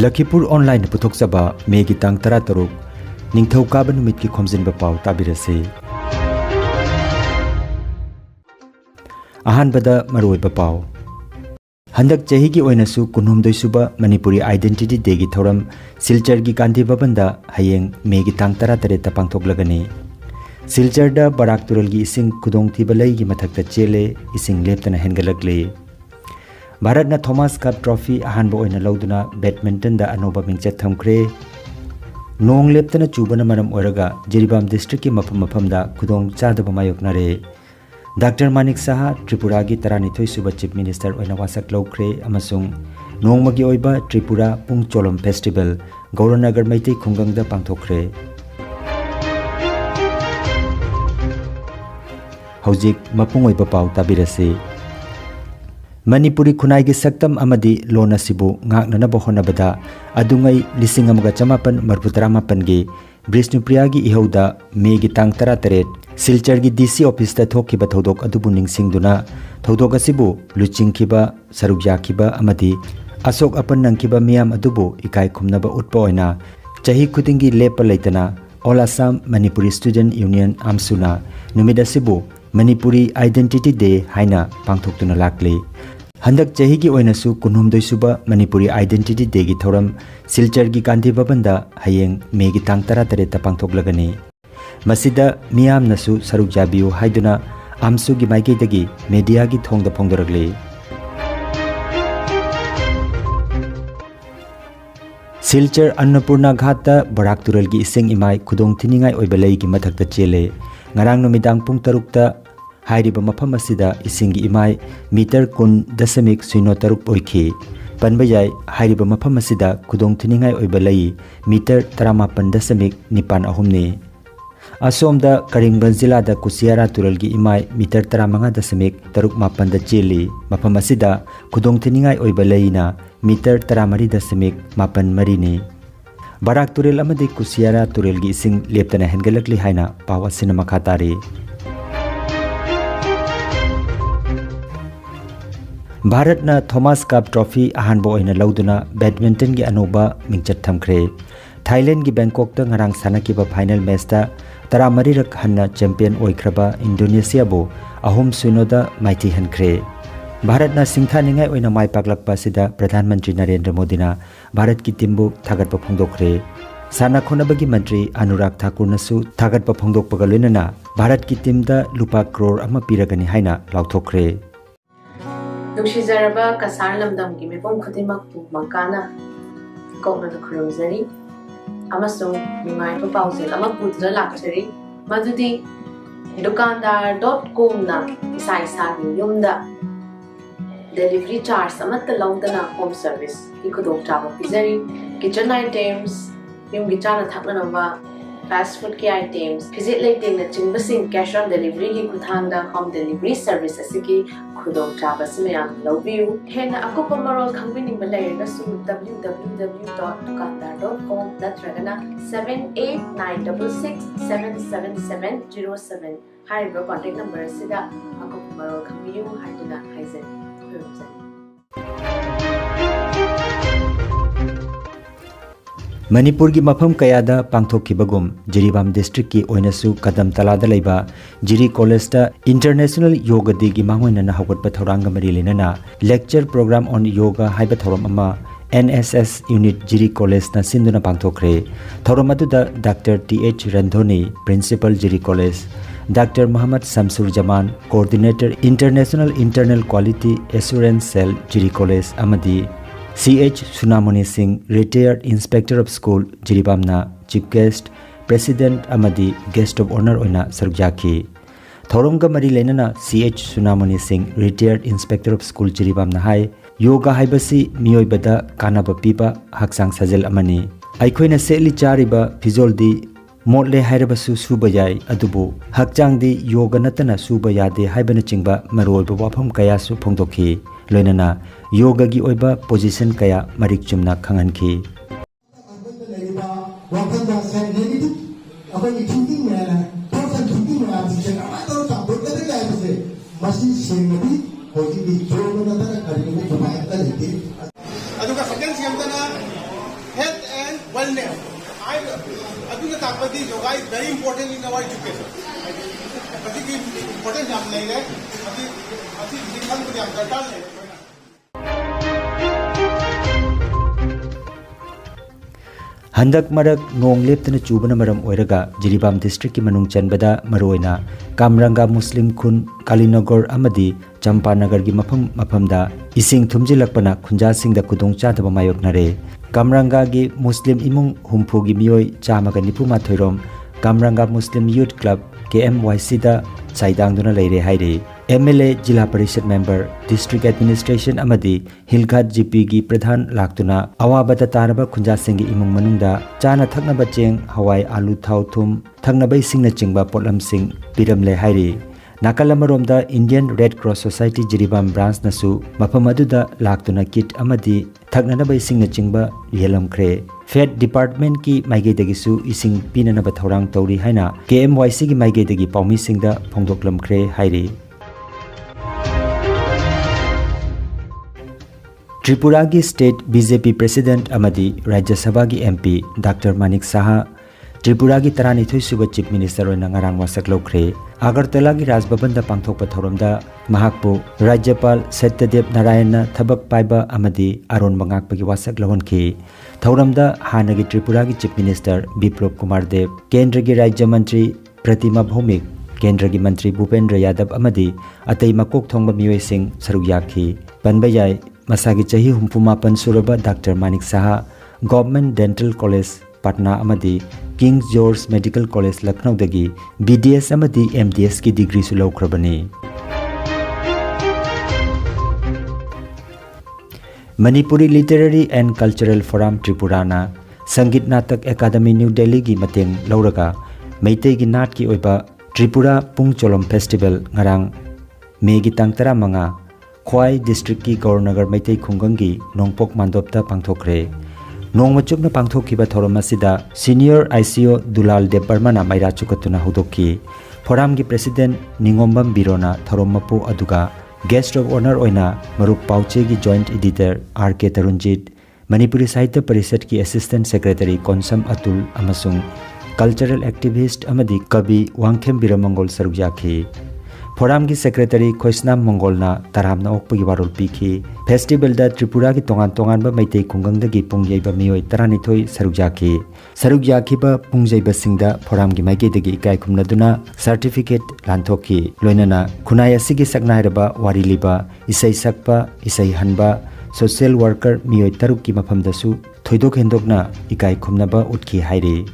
Lakhipuronline puthokchaba megi tang 13 ningthau kaba numit ki Khomjinba Pao tabirase. Ahanbada maroiba Pao. Handak chahi gi oinasu kunhumdoi suba Manipuri Identity Day gi thoram Silchar gi Gandhi Bhavanda hayeng megi tang 13 ta pangthoklagani. Silchar da Barak gi ising kudong thiba lai gi mathakta chele ising leptana hengalakle. Bharat na Thomas Cup Trophy ahanba oina lauduna badminton da anoba mingchat thamkre. Nong leptana chubana maram oiraga Jiribam district ki mafam da kudong chadaba mayoknare. Dr. Manik Saha Tripura gi Taranithoi suba Chief Minister oina wasak laukre amasung nongmagi oiba Tripura Pung Cholom Festival Gauranagar Maitei Khungang da pangthokre. Haujik mapung oiba Pao tabirase. Manipuri khunai gi saktam amadi lona sibu ngaknana bohonabada adungai lisingamga chamapan marputaramapan gi Brisnupriya gi ihauda me gi tang 13 Silchar gi DC office ta thokiba thodok adubu ningsingduna thodok asibu luchingkiba sarukyakiba amadi asok apan nangkiba miyam adubu ikai khumnaba utpa oina chahi khudingi lepa leitana All Assam Manipuri Student Union amsuna numida sibu Manipuri Identity Day haina pangthoktuna lakle. Handak chahi gi oinasu kunhumdoi suba Manipuri Identity Day gi thoram Silchar gi Gandhi Bhavanda hayeng megi tang 13 ta pangthoklagani. Masida miyam nasu saruk jabiu haiduna amsu gi maigei dagi media gi thongda phongdoragle. Silchar Annapurna Ghata Barak gi iseng imai khudong thiningai oibalai gi mathakta chele. Ngarang numidang pung 3 ta hairiba mafam asida isingi imai meter kun dasamik suino 3 oikhi. Panbayai hairiba mafam asida khudong thiningai oibalai meter 38.9 ni. Asomda Karimganj jila da Kusiara Tural gi imai meter 35.6 da cheli mafam asida khudong thiningai oibalai na meter 13.8 ni. Barak Turel amadi Kusiara Turel gi ising leptana hengalakli haina pawa sinama khatari. Bharat na Thomas Cup Trophy ahanba oina lauduna badminton gi anoba mingchat thamkre. Thailand gi Bangkok ta ngarang sanakiba final match ta 13 rak hanna champion oikraba Indonesia bo 3-0 da maiti hankre. Bharat na singthaningai oina mai paklakpa sida Pradhan Mantri Narendra Modi na Bharat ki timbu thagatpa phongdokre. Sana khonabagi mantri Anurag Thakur nasu thagatpa phongdokpaga loinana Bharat ki team da lupa crore ama piragani haina lauthokre. Nuksizaraba kasar lamdam gi mepom khutimak pu mangkana kokna khurumzari amasung mimai pa pausel ama pudra lakchari madudi dukandar.com na isa gi yumda delivery charge amatta laudana home service ikudok chaba pizari kitchen items yum gi chana thakna namba fast food ki items visit leiting na chingbasing cash on delivery gi kuthangda home delivery service asiki khudok chaba simayam lobiu hena akupa marol khangbining balai na su www.dukandar.com natragana 7896677707 hariba contact number sida akupa marol khangbiu haiduna haizen. Manipur gi mafam kayada pangthokibagum Jiribam district ki oinasu kadam talada leiba Jiri College ta International Yoga Day gi mangoina na hawatpa thoranga mari lenana lecture program on yoga haiba thoram ama NSS unit Jiri College na sinduna pangthokre. Thoram aduda Dr. TH Randhoni Principal Jiri College, Dr. Muhammad Samsur Jaman Coordinator International Internal Quality Assurance Cell Jiri College amadi CH Sunamoni Singh Retired Inspector of School Jiribam na Chief Guest President amadi Guest of Honor oina sarukjaki. Thoromga mari lenana CH Sunamoni Singh Retired Inspector of School Jiribam na hai yoga haibasi miyoibada kanaba piba haksang sajel amani. Aikhoina seli chariba fizoldi motle hairabasu suba yai adubu hakchangdi yoga natana suba yade haibana chingba maroiba wafam kaya su phongdokhi loinana yoga gi oiba position kaya marik chumna khanganki. Madi yoga is very important in our education. Madi ki important jam nahi hai. Madi dikham ko jam darkar hai. Handak marak nong leptana chubana maram oiraga Jiribam district ki manung chanbada maroina Kamranga Muslim Khun Kalinagor amadi Champanagar gi mafamda ising thumjilakpana khunja singda kudong chadaba mayoknare Kamranga gi Muslim imung humpu gi miyoi chamaga nipuma thoirom Kamranga Muslim Youth Club KMYC da chaidangduna leire haire MLA Jila Parishad Member District Administration amadi Hilghat GP gi Pradhan laktuna awabata taraba khunja singi imung manungda chana thaknaba cheng hawai alu thau thum thaknaba isingna chingba potlam sing piramle haire Nakalamaromda Indian Red Cross Society Jiribam branch nasu mafam aduda laktuna kit amadi thaknaba isingna chingba yelamkhre Fed Department ki maigei dagisu ising pinanaba thorang tauri haina KMYC gi maigei dagi paumi singda phongdoklamkhre haire Tripura ki State BJP President amadi Rajya Sabha ki MP Dr. Manik Saha Tripura ki Taranithoi suba Chief Minister oina ngarang wasak lokre Agartala ki Raj Bhavan da pangthokpa thoramda mahakpu Rajyapal Satyadev Narayana thabak paiba amadi Aron Bangakpa ki wasak lawanki thoramda hanagi Tripura ki Chief Minister Biplop Kumar Dev Kendra ki Rajya Mantri Pratima Bhaumik Kendra ki Mantri Bhupendra Yadav amadi atai makok thongba miyoi sing saruk yakhi panba yai Masagi chahi humpumapan suraba Dr. Manik Saha Government Dental College Patna amadi King George Medical College Lucknow dagi BDS amadi MDS ki degree su laukrabani Manipuri Literary and Cultural Forum Tripurana Sangit Natak Academy New Delhi gi mateng lauraga Meitei gi nat ki oiba Tripura Pung Cholom Festival ngarang Mei gi tang 15 Khwai District ki Gaurnagar Meitei Khungangi Nongpok Mandopta pangthokre Nongmachukna pangthokiba thoram asida Senior ICO Dulal Dev Barmana Maira chukatuna hudokki Forum gi President Ningombam Birona thorammapu aduga Guest of Honor oina Marup Pauche gi Joint Editor RK Tarunjit Manipuri Sahitya Parishad ki Assistant Secretary Konsam Atul amasung Cultural Activist amadi Kabi Wangkhem Biramangol sarukjaki Forum ki Secretary Khoisnam Mongolna Taramna okpagi warol pikhi Festival da Tripura ki tongan ba Meitei Khungang dagi pungjaiba miyoi Taranithoi sarukjaki ba pungjaiba singda Forum ki maigei dagi ikai khumnaduna certificate lanthoki loinana khunai asigi saknairaba wari liba isai sakpa isai hanba social worker miyoi taruk ki mafamdasu thoidok hendokna ikai khumnaba utki haire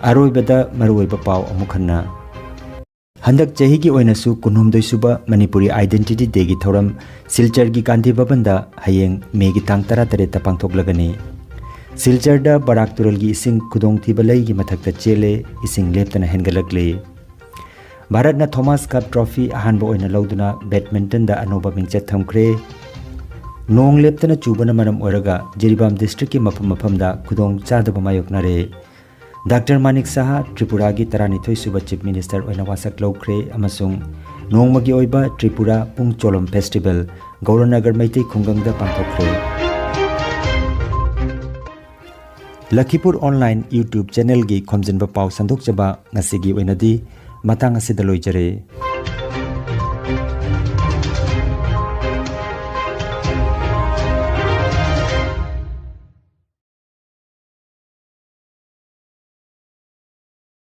Aroibada maruiba pau amukhanna Handak chahi gi oinasu kunhumdoi suba Manipuri Identity Day gi thoram Silchar gi Gandhi Bhavan da hayeng Mei gi tang 13 ta pangthoklagani Silchar da Barak tural gi ising kudong thiba lei gi mathakta chele ising leptana hengalakle Bharat na Thomas Cup Trophy ahanba oina lauduna badminton da anoba mingchat thamkre Nong leptana chubana maram oraga Jiribam district ki mafam da kudong chadaba mayoknare Dr. Manik Saha Tripura gi Taranithoi suba Chief Minister oina wasak lokre amasung nongmagi oiba Tripura Pung Cholom Festival Gauranagar Meitei Khungang da pangthokre Lakhipuronline YouTube channel gi Khomjinba Pao sandok chaba ngasigi oinadi matang asida loijare